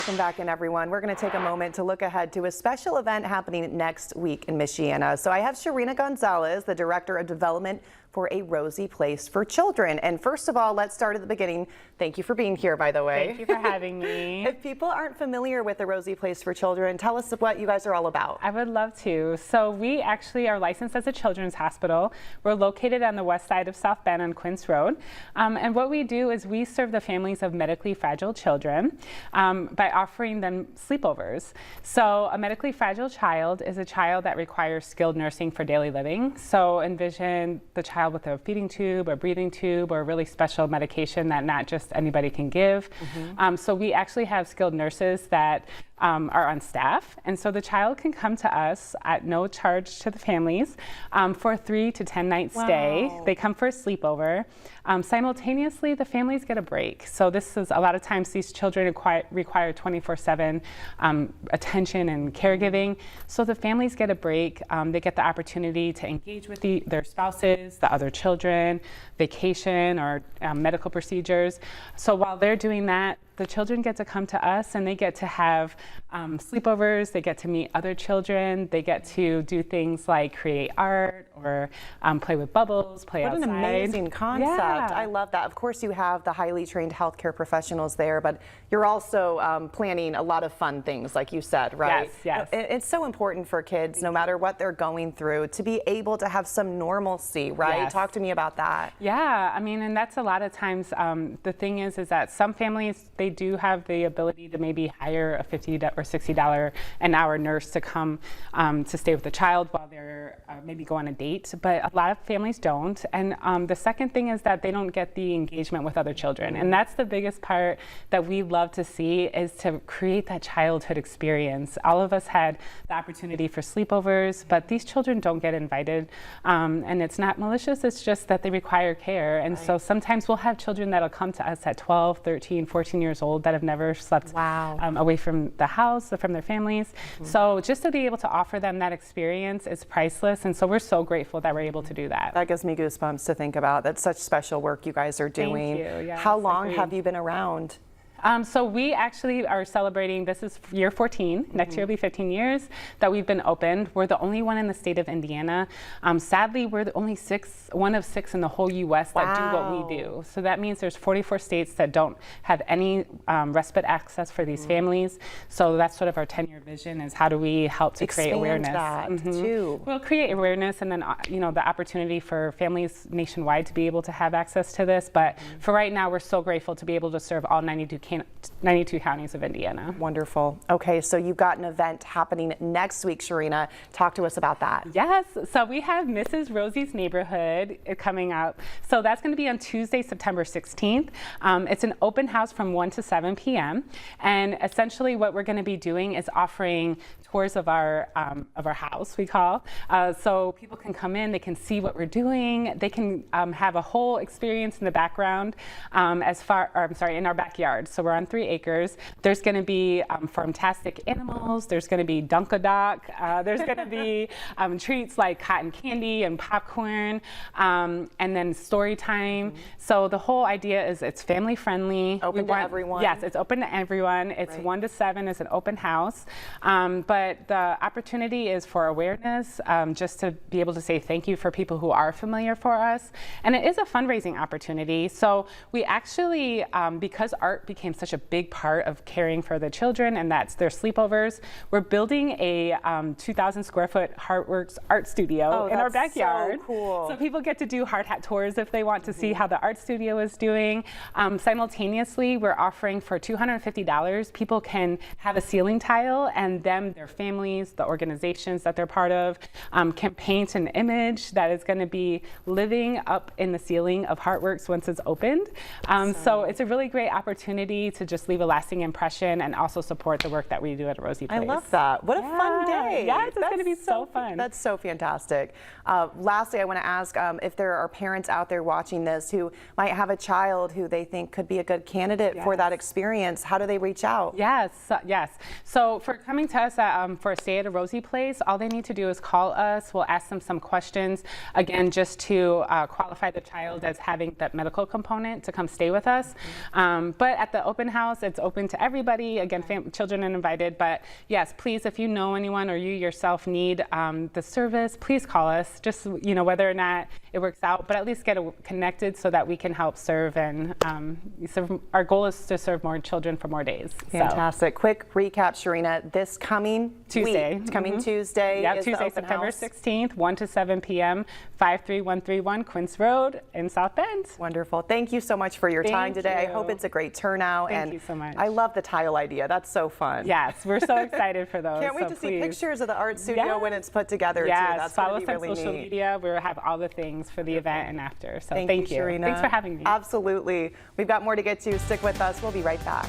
Welcome back in, everyone. We're going to take a moment to look ahead to a special event happening next week in Michiana. So I have Sharina Gonzalez, the Director of Development for a Rosie Place for Children. And first of all, let's start at the beginning. Thank you for being here, by the way. Thank you for having me. If people aren't familiar with the Rosie Place for Children, tell us what you guys are all about. I would love to. So we actually are licensed as a children's hospital. We're located on the west side of South Bend on Quince Road. And what we do is we serve the families of medically fragile children by offering them sleepovers. So a medically fragile child is a child that requires skilled nursing for daily living. So envision the child with a feeding tube or breathing tube or a really special medication that not just anybody can give. So we actually have skilled nurses that are on staff, and so the child can come to us at no charge to the families for a 3 to 10 night stay. They come for a sleepover. Simultaneously, the families get a break. So this is a lot of times these children require 24/7 attention and caregiving. So the families get a break. They get the opportunity to engage with their spouses, the other children, vacation or medical procedures. So while they're doing that, the children get to come to us and they get to have sleepovers, they get to meet other children, they get to do things like create art or play with bubbles, play outside. What an amazing concept. Yeah. I love that. Of course, you have the highly trained healthcare professionals there, but you're also planning a lot of fun things, like you said, right? Yes, yes. It's so important for kids, no matter what they're going through, to be able to have some normalcy, right? Yes. Talk to me about that. Yeah, I mean, and that's a lot of times, the thing is that some families, they do have the ability to maybe hire a $50 or $60 an hour nurse to come to stay with the child while they're maybe go on a date, but a lot of families don't. And the second thing is that they don't get the engagement with other children. And that's the biggest part that we love to see, is to create that childhood experience. All of us had the opportunity for sleepovers, but these children don't get invited. And it's not malicious, it's just that they require care. And so sometimes we'll have children that'll come to us at 12, 13, 14 years old that have never slept away from the house or from their families. So just to be able to offer them that experience is priceless. And so we're so grateful that we're able to do that. That gives me goosebumps to think about. That's such special work you guys are doing. Thank you. Yes, How long agreed. have you been around? So we actually are celebrating, this is year 14, next year will be 15 years that we've been opened. We're the only one in the state of Indiana. Sadly, we're the only one of six in the whole U.S. that do what we do. So that means there's 44 states that don't have any respite access for these families. So that's sort of our 10-year vision, is how do we help to create awareness. That too. We'll create awareness, and then the opportunity for families nationwide to be able to have access to this. But for right now, we're so grateful to be able to serve all 92 counties of Indiana. Wonderful. Okay, so you've got an event happening next week, Sharina. Talk to us about that. Yes, so we have Mrs. Rosie's Neighborhood coming up. So that's going to be on Tuesday, September 16th. It's an open house from 1 to 7 p.m. And essentially what we're going to be doing is offering tours of our house, we call. So people can come in, they can see what we're doing, they can have a whole experience in the background in our backyard. So we're on 3 acres. There's going to be fantastic animals. There's going to be Dunkadock. There's going to be treats like cotton candy and popcorn, and then story time. So the whole idea is it's family friendly. Open to everyone. Yes, it's open to everyone. It's 1 to 7 is an open house. But the opportunity is for awareness, just to be able to say thank you for people who are familiar for us. And it is a fundraising opportunity. So we actually, because art became such a big part of caring for the children, and that's their sleepovers, we're building a 2,000 square foot Heartworks art studio in our backyard. So cool. So people get to do hard hat tours if they want to see how the art studio is doing. Simultaneously, we're offering for $250, people can have a ceiling tile, and their families, the organizations that they're part of, can paint an image that is going to be living up in the ceiling of Heartworks once it's opened. So it's a really great opportunity to just leave a lasting impression and also support the work that we do at Rosie Place. I love that. What a fun day. Yes, it's going to be so fun. That's so fantastic. Lastly, I want to ask if there are parents out there watching this who might have a child who they think could be a good candidate for that experience. How do they reach out? Yes. So for coming to us for a stay at a Rosie Place, all they need to do is call us. We'll ask them some questions, again, just to qualify the child as having that medical component to come stay with us. But an open house. It's open to everybody. Again, children are invited. But yes, please, if you know anyone or you yourself need the service, please call us. Just, you know, whether or not it works out, but at least get connected so that we can help serve. And our goal is to serve more children for more days. Fantastic. Quick recap, Sharina. This coming Tuesday. week, coming Tuesday. Yeah, is Tuesday, the open September house. 16th, 1 to 7 p.m., 53131 Quince Road in South Bend. Wonderful. Thank you so much for your time today. I hope it's a great turnout. Thank you so much. I love the tile idea. That's so fun. Yes, we're so excited for those. Can't wait to see pictures of the art studio when it's put together, too. That's follow going us to on be really social neat. media. We'll have all the things for the event and after. So Thank you, you. Sharina. Thanks for having me. Absolutely. We've got more to get to. Stick with us. We'll be right back.